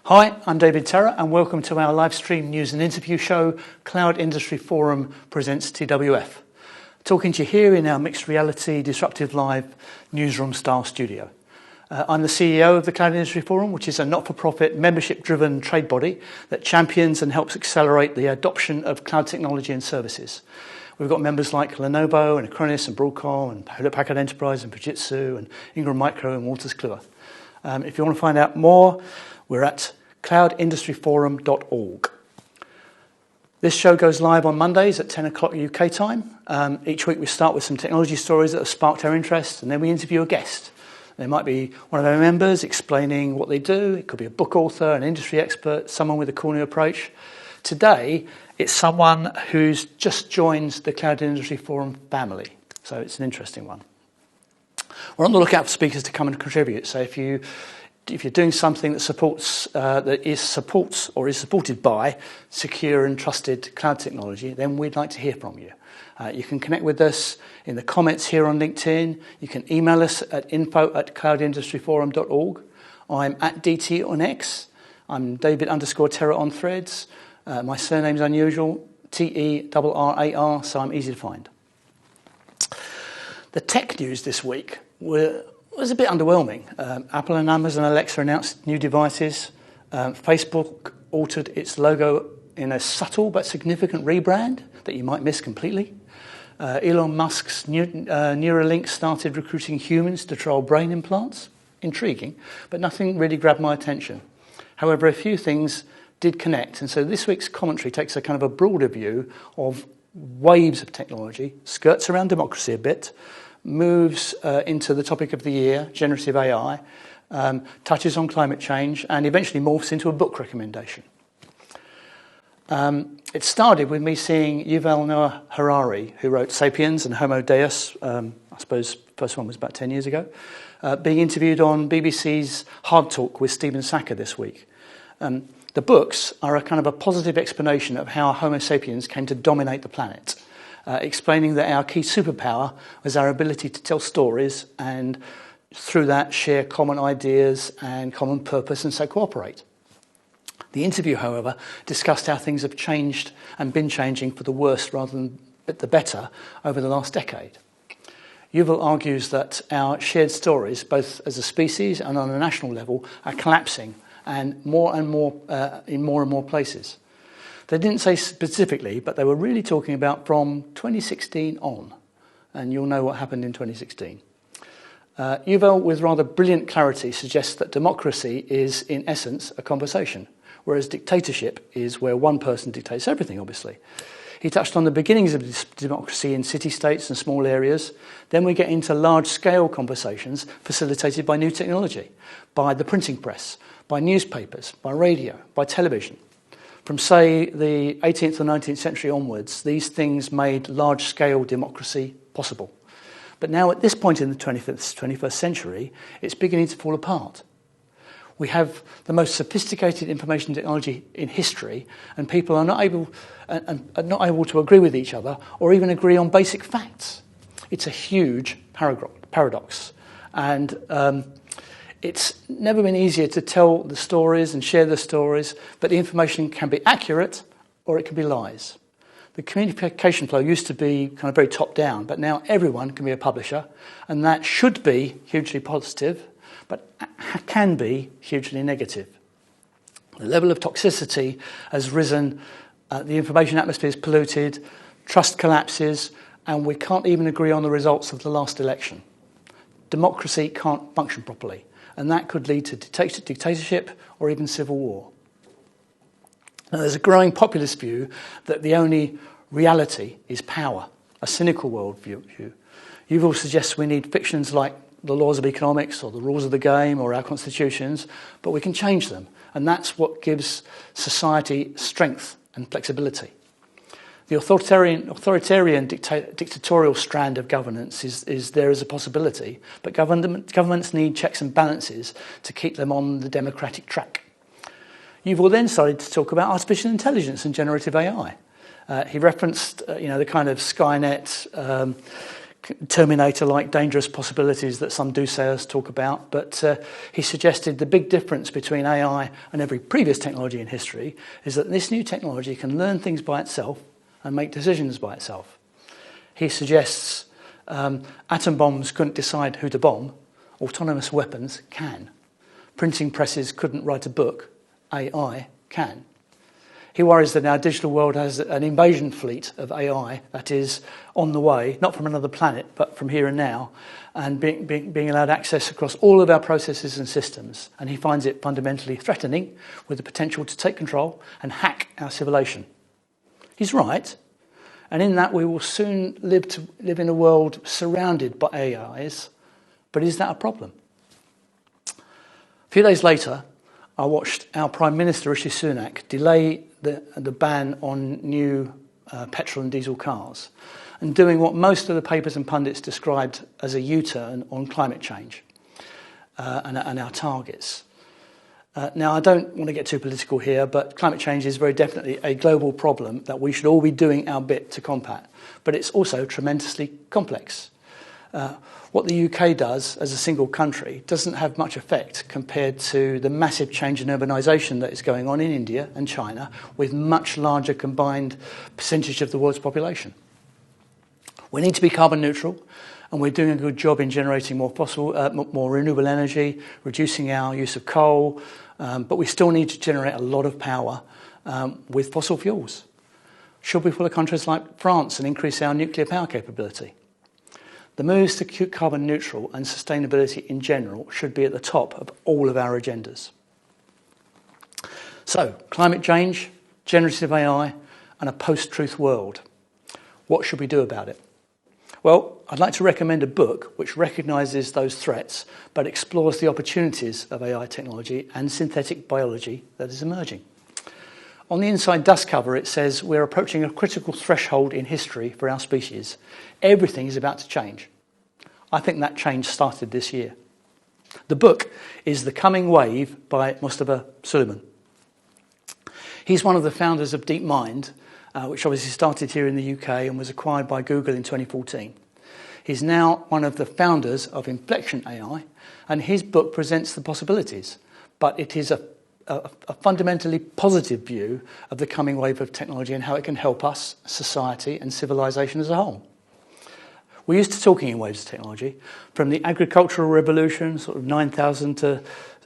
Hi, I'm David Terrar and welcome to our live stream news and interview show, Cloud Industry Forum presents TWF. Talking to you here in our mixed reality disruptive live newsroom style studio. I'm the CEO of the Cloud Industry Forum, which is a not-for-profit membership-driven trade body that champions and helps accelerate the adoption of cloud technology and services. We've got members like Lenovo and Acronis and Broadcom and Hewlett-Packard Enterprise and Fujitsu and Ingram Micro and Wolters Kluwer. If you want to find out more, we're at cloudindustryforum.org. This show goes live on Mondays at 10 o'clock UK time. Each week we start with some technology stories that have sparked our interest, and then we interview a guest. They might be one of our members explaining what they do. It could be a book author, an industry expert, someone with a cool new approach. Today, it's someone who's just joined the Cloud Industry Forum family. So it's an interesting one. We're on the lookout for speakers to come and contribute. So if you're doing something that is supported by secure and trusted cloud technology, then we'd like to hear from you. You can connect with us in the comments here on LinkedIn. You can email us at info@cloudindustryforum.org. I'm at DT on X. I'm David_Terrar on Threads. My surname's unusual, Terrar, so I'm easy to find. The tech news this week was a bit underwhelming. Apple and Amazon Alexa announced new devices. Facebook altered its logo in a subtle but significant rebrand that you might miss completely. Elon Musk's Neuralink started recruiting humans to trial brain implants. Intriguing, but nothing really grabbed my attention. However, a few things did connect, and so this week's commentary takes a kind of a broader view of waves of technology, skirts around democracy a bit, moves into the topic of the year, generative AI, touches on climate change, and eventually morphs into a book recommendation. It started with me seeing Yuval Noah Harari, who wrote *Sapiens* and *Homo Deus*. I suppose the first one was about 10 years ago, being interviewed on BBC's Hard Talk with Stephen Sackur this week. The books are a kind of a positive explanation of how Homo sapiens came to dominate the planet, explaining that our key superpower was our ability to tell stories and through that share common ideas and common purpose and so cooperate. The interview, however, discussed how things have changed and been changing for the worse rather than the better over the last decade. Yuval argues that our shared stories, both as a species and on a national level, are collapsing and more in more places. They didn't say specifically, but they were really talking about from 2016 on, and you'll know what happened in 2016. Yuval, with rather brilliant clarity, suggests that democracy is, in essence, a conversation, whereas dictatorship is where one person dictates everything, obviously. He touched on the beginnings of this democracy in city-states and small areas. Then we get into large-scale conversations facilitated by new technology, by the printing press, by newspapers, by radio, by television. From, say, the 18th or 19th century onwards, these things made large-scale democracy possible. But now at this point in the 21st century, it's beginning to fall apart. We have the most sophisticated information technology in history, and people are not able to agree with each other or even agree on basic facts. It's a huge paradox, and it's never been easier to tell the stories and share the stories, but the information can be accurate or it can be lies. The communication flow used to be kind of very top-down, but now everyone can be a publisher, and that should be hugely positive, but can be hugely negative. The level of toxicity has risen, the information atmosphere is polluted, trust collapses, and we can't even agree on the results of the last election. Democracy can't function properly, and that could lead to dictatorship or even civil war. Now, there's a growing populist view that the only reality is power, a cynical worldview. Yuval suggests we need fictions like the laws of economics or the rules of the game or our constitutions, but we can change them, and that's what gives society strength and flexibility. The authoritarian dictatorial strand of governance is there as a possibility, but governments need checks and balances to keep them on the democratic track. Yuval then started to talk about artificial intelligence and generative AI. He referenced, the kind of Skynet Terminator-like dangerous possibilities that some doomsayers talk about, but he suggested the big difference between AI and every previous technology in history is that this new technology can learn things by itself and make decisions by itself. He suggests atom bombs couldn't decide who to bomb, autonomous weapons can. Printing presses couldn't write a book, AI can. He worries that our digital world has an invasion fleet of AI that is on the way, not from another planet, but from here and now, and being allowed access across all of our processes and systems. And he finds it fundamentally threatening, with the potential to take control and hack our civilization. He's right, and in that we will soon live in a world surrounded by AIs, but is that a problem? A few days later, I watched our Prime Minister, Rishi Sunak, delay the ban on new petrol and diesel cars and doing what most of the papers and pundits described as a U-turn on climate change and our targets. Now, I don't want to get too political here, but climate change is very definitely a global problem that we should all be doing our bit to combat. But it's also tremendously complex. What the UK does as a single country doesn't have much effect compared to the massive change in urbanisation that is going on in India and China, with much larger combined percentage of the world's population. We need to be carbon neutral, and we're doing a good job in generating more renewable energy, reducing our use of coal, but we still need to generate a lot of power with fossil fuels. Should we follow countries like France and increase our nuclear power capability? The moves to carbon neutral and sustainability in general should be at the top of all of our agendas. So, climate change, generative AI, and a post-truth world. What should we do about it? Well, I'd like to recommend a book which recognises those threats but explores the opportunities of AI technology and synthetic biology that is emerging. On the inside dust cover, it says we're approaching a critical threshold in history for our species. Everything is about to change. I think that change started this year. The book is The Coming Wave by Mustafa Suleyman. He's one of the founders of DeepMind, which obviously started here in the UK and was acquired by Google in 2014. He's now one of the founders of Inflection AI, and his book presents the possibilities, but it is a fundamentally positive view of the coming wave of technology and how it can help us, society and civilization as a whole. We're used to talking in waves of technology, from the agricultural revolution, sort of 9,000 to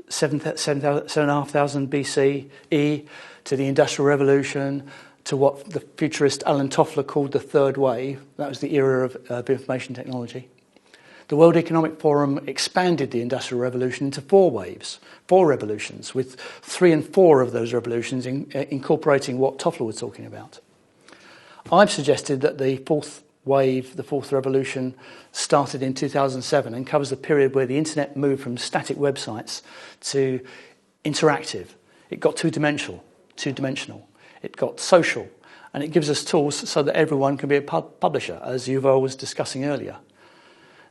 7,500 BCE, to the industrial revolution, to what the futurist Alan Toffler called the third wave. That was the era of information technology. The World Economic Forum expanded the Industrial Revolution into 4 waves, 4 revolutions, with 3 and 4 of those revolutions incorporating what Toffler was talking about. I've suggested that the 4th wave, the 4th revolution, started in 2007 and covers the period where the internet moved from static websites to interactive. It got two-dimensional. It got social, and it gives us tools so that everyone can be a publisher, as Yuval was discussing earlier.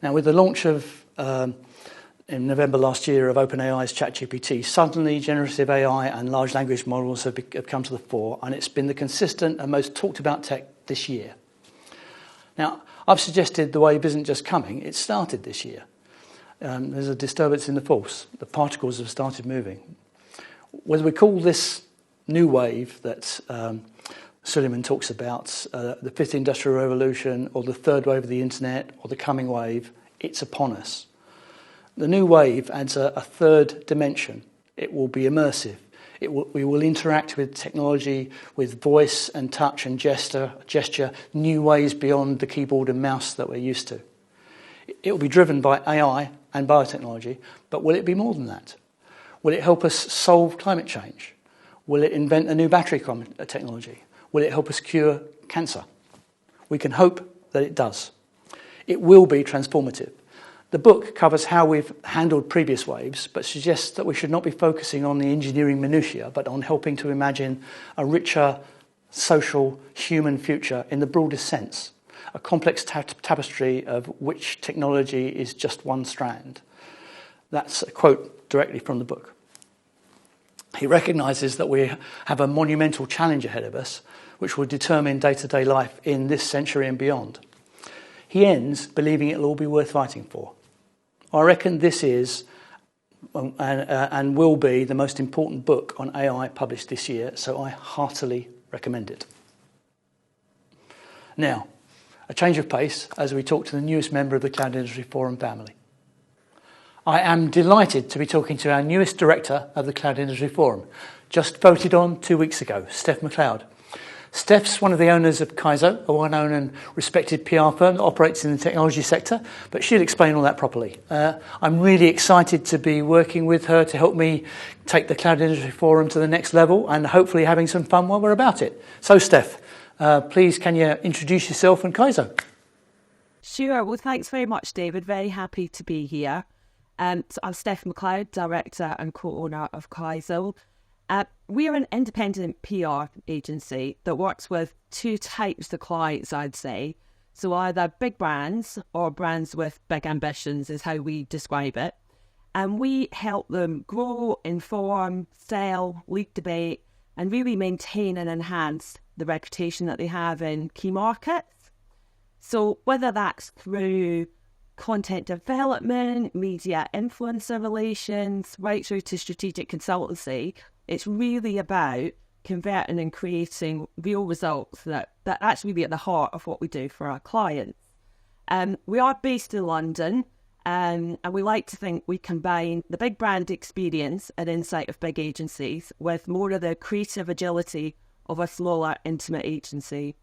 Now, with the launch of, in November last year, of OpenAI's ChatGPT, suddenly generative AI and large language models have come to the fore, and it's been the consistent and most talked about tech this year. Now, I've suggested the wave isn't just coming, it started this year. There's a disturbance in the force. The particles have started moving. Whether we call this new wave that Suleyman talks about, the 5th Industrial Revolution, or the 3rd wave of the internet, or the coming wave, it's upon us. The new wave adds a 3rd dimension. It will be immersive. We will interact with technology, with voice and touch and gesture, new ways beyond the keyboard and mouse that we're used to. It will be driven by AI and biotechnology, but will it be more than that? Will it help us solve climate change? Will it invent a new battery technology? Will it help us cure cancer? We can hope that it does. It will be transformative. The book covers how we've handled previous waves, but suggests that we should not be focusing on the engineering minutiae, but on helping to imagine a richer, social, human future in the broadest sense, a complex tapestry of which technology is just one strand. That's a quote directly from the book. He recognises that we have a monumental challenge ahead of us, which will determine day-to-day life in this century and beyond. He ends believing it'll all be worth fighting for. I reckon this is and will be the most important book on AI published this year, so I heartily recommend it. Now, a change of pace as we talk to the newest member of the Cloud Industry Forum family. I am delighted to be talking to our newest director of the Cloud Industry Forum, just voted on 2 weeks ago, Steph MacLeod. Steph's one of the owners of Kaizo, a well-known and respected PR firm that operates in the technology sector, but she'll explain all that properly. I'm really excited to be working with her to help me take the Cloud Industry Forum to the next level and hopefully having some fun while we're about it. So, Steph, please can you introduce yourself and Kaizo? Sure. Well, thanks very much, David. Very happy to be here. So I'm Steph MacLeod, director and co-owner of Kaizo. We're an independent PR agency that works with two types of clients, I'd say. So either big brands or brands with big ambitions is how we describe it. And we help them grow, inform, sell, lead debate, and really maintain and enhance the reputation that they have in key markets. So whether that's through content development, media influencer relations, right through to strategic consultancy, it's really about converting and creating real results that's really at the heart of what we do for our clients. We are based in London, and we like to think we combine the big brand experience and insight of big agencies with more of the creative agility of a smaller, intimate agency.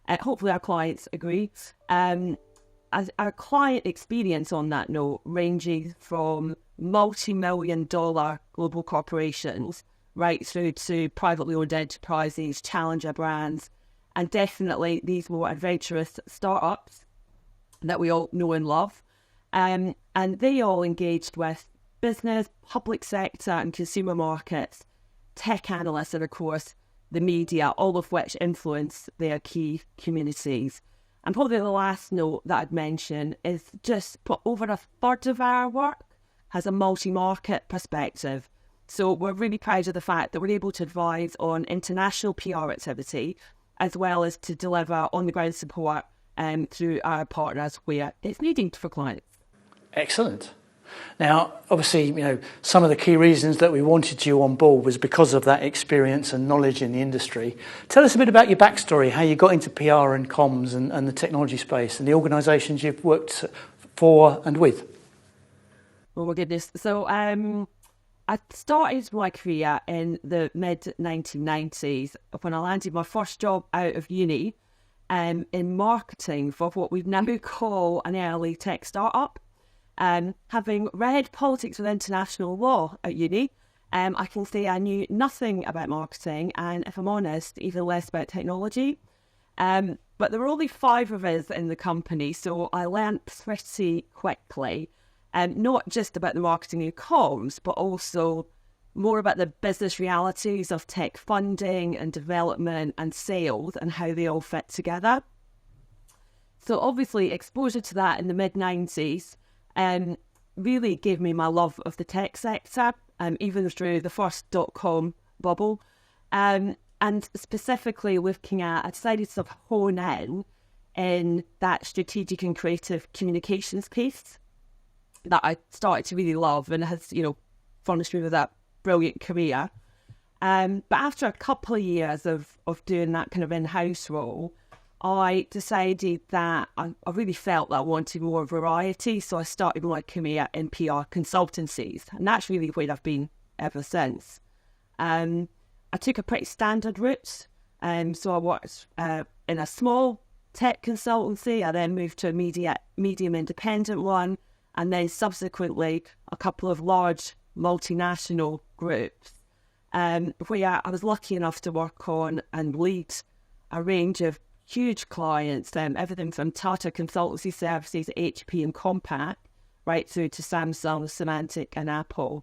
Hopefully our clients agree. As our client experience on that note ranges from multi-million-dollar global corporations right through to privately owned enterprises, challenger brands, and definitely these more adventurous startups that we all know and love. And they all engaged with business, public sector and consumer markets, tech analysts, and of course, the media, all of which influence their key communities. And probably the last note that I'd mention is just over a third of our work has a multi-market perspective. So we're really proud of the fact that we're able to advise on international PR activity, as well as to deliver on-the-ground support through our partners where it's needed for clients. Excellent. Now, obviously, some of the key reasons that we wanted you on board was because of that experience and knowledge in the industry. Tell us a bit about your backstory, how you got into PR and comms and the technology space and the organisations you've worked for and with. Oh my goodness. So I started my career in the mid-1990s when I landed my first job out of uni in marketing for what we now call an early tech startup. Having read politics and international law at uni, I can say I knew nothing about marketing and, if I'm honest, even less about technology. But there were only 5 of us in the company, so I learned pretty quickly, not just about the marketing and comms, but also more about the business realities of tech funding and development and sales and how they all fit together. So obviously exposure to that in the mid-90s really gave me my love of the tech sector, even through the first .com bubble. And specifically looking at, I decided to sort of hone in that strategic and creative communications piece that I started to really love and has, furnished me with that brilliant career. But after a couple of years of doing that kind of in-house role, I decided that I really felt that I wanted more variety, so I started my career in PR consultancies, and that's really where I've been ever since. I took a pretty standard route, so I worked in a small tech consultancy, I then moved to a medium independent one, and then subsequently a couple of large multinational groups, where I was lucky enough to work on and lead a range of huge clients, everything from Tata Consultancy Services, HP and Compaq, right through to Samsung, Symantec and Apple.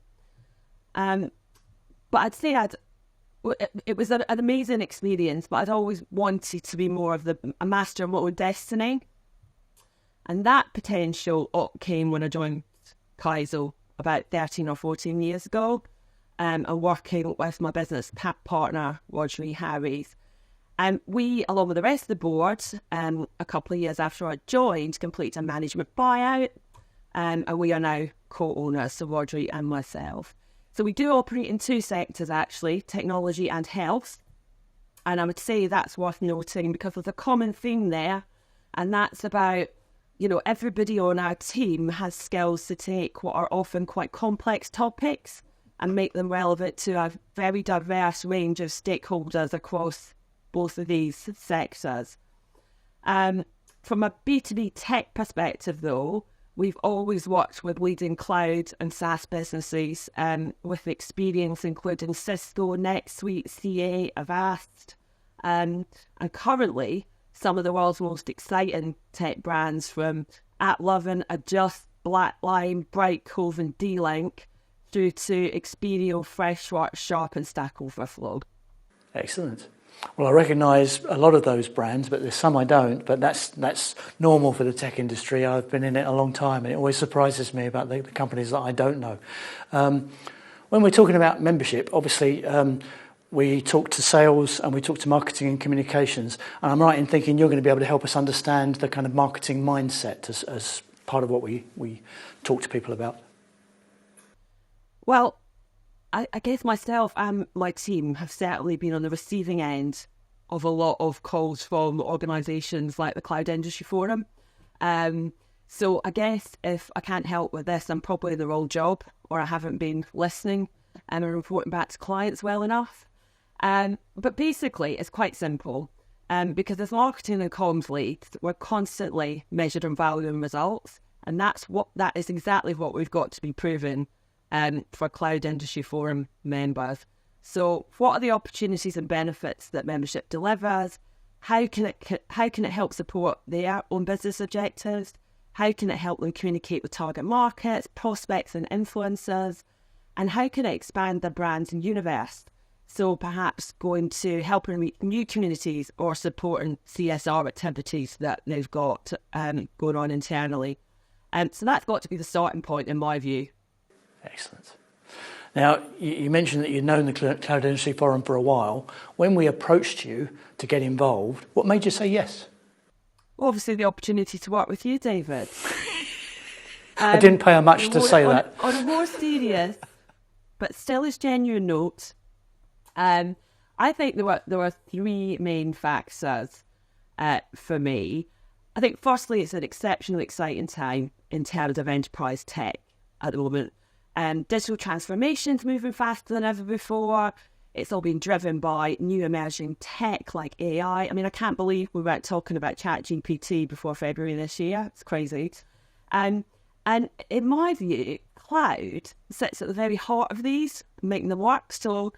But I'd say it was an amazing experience, but I'd always wanted to be more of a master of my own destiny. And that potential came when I joined Kaizo about 13 or 14 years ago, and working with my business partner, Roger Harris. We, along with the rest of the board, a couple of years after I joined, completed a management buyout, and we are now co-owners, so Audrey and myself. So we do operate in two sectors, actually, technology and health. And I would say that's worth noting because there's a common theme there, and that's about, everybody on our team has skills to take what are often quite complex topics and make them relevant to a very diverse range of stakeholders across both of these sectors. From a B2B tech perspective, though, we've always worked with leading cloud and SaaS businesses with experience including Cisco, NetSuite, CA, Avast, and currently some of the world's most exciting tech brands from AppLovin, Adjust, Blackline, Brightcove and D-Link through to Experio, Freshworks, Sharp and Stack Overflow. Excellent. Well, I recognise a lot of those brands, but there's some I don't. But that's normal for the tech industry. I've been in it a long time, and it always surprises me about the companies that I don't know. When we're talking about membership, obviously we talk to sales and we talk to marketing and communications. And I'm right in thinking you're going to be able to help us understand the kind of marketing mindset as part of what we talk to people about. Well, I guess myself and my team have certainly been on the receiving end of a lot of calls from organisations like the Cloud Industry Forum. So I guess if I can't help with this, I'm probably in the wrong job, or I haven't been listening and reporting back to clients well enough. But basically, it's quite simple. Because as marketing and comms leads, we're constantly measured on value and results. And that is exactly what we've got to be proven for Cloud Industry Forum members. So what are the opportunities and benefits that membership delivers? How can it help support their own business objectives? How can it help them communicate with target markets, prospects and influencers? And how can it expand their brand and universe? So perhaps going to helping reach new communities or supporting CSR activities that they've got going on internally. So that's got to be the starting point in my view. Excellent. Now, you mentioned that you'd known the Cloud Industry Forum for a while. When we approached you to get involved, what made you say yes? Obviously, the opportunity to work with you, David. I didn't pay her much to say that. On a more serious, but still as genuine note, I think there were three main factors for me. I think firstly, it's an exceptionally exciting time in terms of enterprise tech at the moment. Digital transformation's moving faster than ever before. It's all been driven by new emerging tech like AI. I mean, I can't believe we weren't talking about ChatGPT before February this year. It's crazy. And in my view, cloud sits at the very heart of these, making them work. So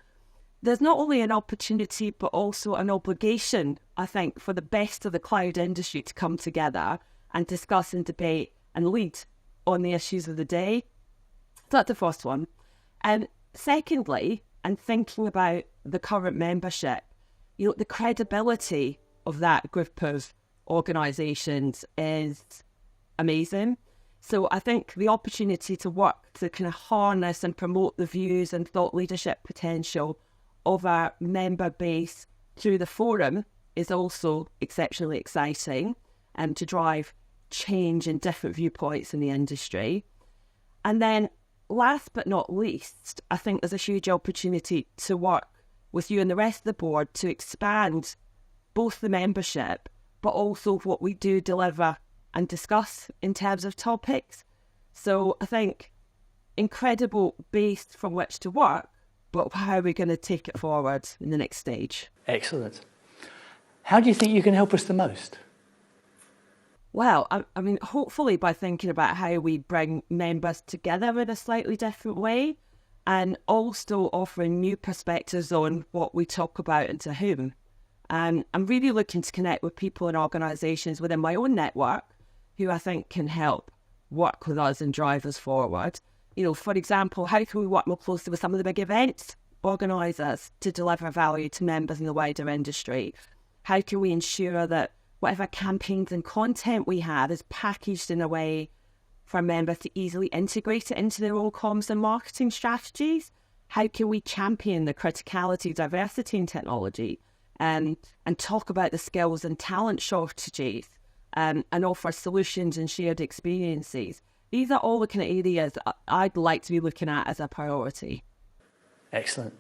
there's not only an opportunity, but also an obligation, I think, for the best of the cloud industry to come together and discuss and debate and lead on the issues of the day. So that's the first one. And secondly, and thinking about the current membership, the credibility of that group of organisations is amazing. So I think the opportunity to work to kind of harness and promote the views and thought leadership potential of our member base through the forum is also exceptionally exciting, and to drive change in different viewpoints in the industry. And then last but not least, I think there's a huge opportunity to work with you and the rest of the board to expand both the membership, but also what we do deliver and discuss in terms of topics. So I think incredible base from which to work, but how are we going to take it forward in the next stage? Excellent. How do you think you can help us the most? Well, I mean, hopefully by thinking about how we bring members together in a slightly different way, and also offering new perspectives on what we talk about and to whom. I'm really looking to connect with people and organisations within my own network who I think can help work with us and drive us forward. For example, how can we work more closely with some of the big events organisers to deliver value to members in the wider industry? How can we ensure that whatever campaigns and content we have is packaged in a way for members to easily integrate it into their own comms and marketing strategies? How can we champion the criticality of diversity in technology? and talk about the skills and talent shortages, and offer solutions and shared experiences. These are all the kind of areas I'd like to be looking at as a priority. Excellent.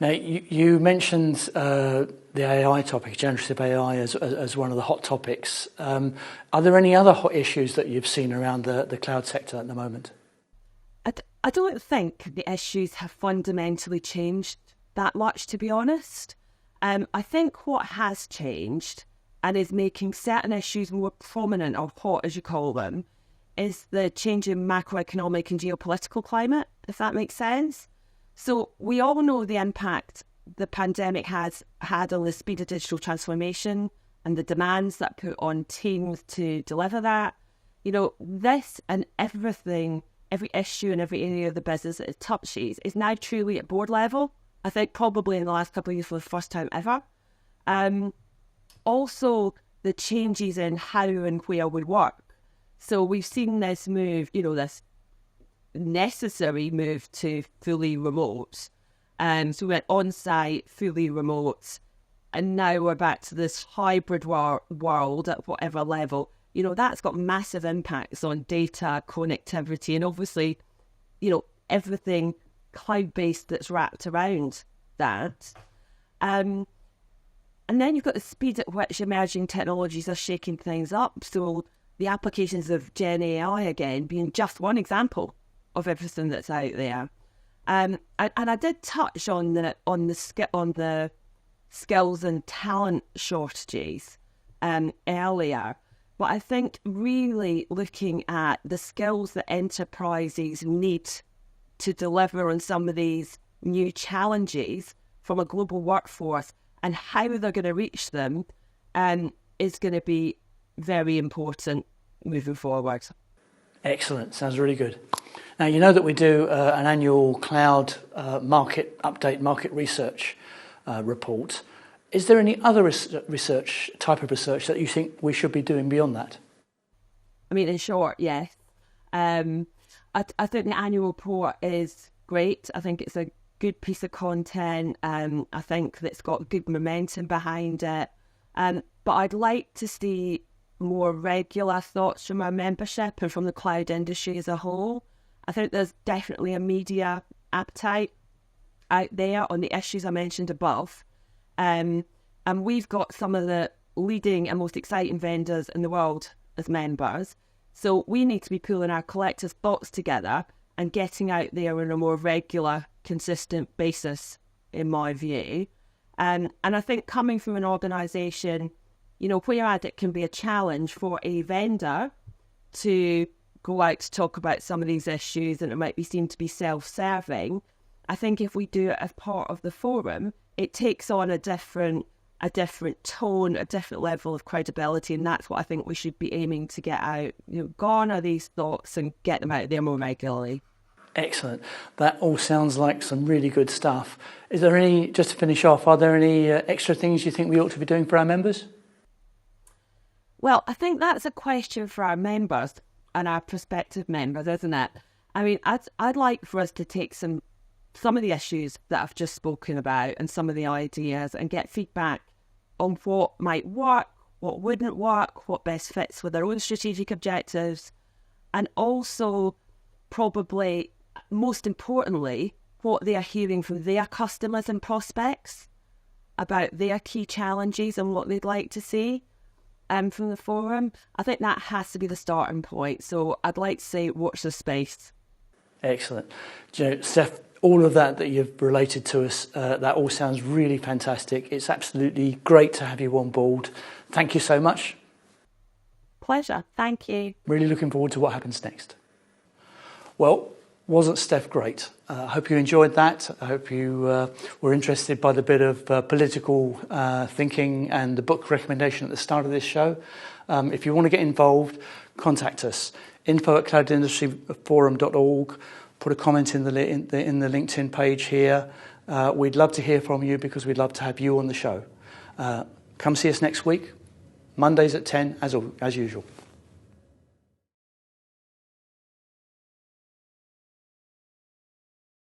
Now, you mentioned the AI topic, generative AI, as one of the hot topics. Are there any other hot issues that you've seen around the cloud sector at the moment? I don't think the issues have fundamentally changed that much, to be honest. I think what has changed and is making certain issues more prominent, or hot as you call them, is the change in macroeconomic and geopolitical climate, if that makes sense. So we all know the impact the pandemic has had on the speed of digital transformation and the demands that put on teams to deliver that. You know, this and everything, every issue and every area of the business that it touches is now truly at board level. I think probably in the last couple of years for the first time ever. Also, the changes in how and where we work. So we've seen this move, you know, this necessary move to fully remote. So we went on-site, fully remote, and now we're back to this hybrid world at whatever level. You know, that's got massive impacts on data, connectivity, and obviously, you know, everything cloud-based that's wrapped around that. And then you've got the speed at which emerging technologies are shaking things up. So the applications of Gen AI, again, being just one example of everything that's out there. And I did touch on the skills and talent shortages earlier. But I think really looking at the skills that enterprises need to deliver on some of these new challenges from a global workforce and how they're going to reach them is going to be very important moving forward. Excellent. Sounds really good. Now, you know that we do an annual cloud market update, market research report. Is there any other type of research that you think we should be doing beyond that? I mean, in short, yes. I think the annual report is great. I think it's a good piece of content. I think that it's got good momentum behind it. But I'd like to see more regular thoughts from our membership and from the cloud industry as a whole. I think there's definitely a media appetite out there on the issues I mentioned above. And we've got some of the leading and most exciting vendors in the world as members. So we need to be pulling our collective thoughts together and getting out there on a more regular, consistent basis, in my view. And I think coming from an organisation, you know, where it can be a challenge for a vendor to go out to talk about some of these issues and it might be seen to be self-serving, I think if we do it as part of the forum, it takes on a different tone, a different level of credibility, and that's what I think we should be aiming to get out. You know, garner these thoughts and get them out there more regularly. Excellent. That all sounds like some really good stuff. Is there any, just to finish off, are there any extra things you think we ought to be doing for our members? Well, I think that's a question for our members and our prospective members, isn't it? I mean, I'd like for us to take some of the issues that I've just spoken about and some of the ideas and get feedback on what might work, what wouldn't work, what best fits with their own strategic objectives, and also probably most importantly, what they are hearing from their customers and prospects about their key challenges and what they'd like to see from the forum. I think that has to be the starting point. So I'd like to say watch the space. Excellent. You know, Steph, all of that you've related to us, that all sounds really fantastic. It's absolutely great to have you on board. Thank you so much. Pleasure. Thank you. Really looking forward to what happens next. Well, wasn't Steph great? I hope you enjoyed that. I hope you were interested by the bit of political thinking and the book recommendation at the start of this show. If you want to get involved, contact us. info@cloudindustryforum.org. Put a comment in the LinkedIn page here. We'd love to hear from you because we'd love to have you on the show. Come see us next week, Mondays at 10, as usual.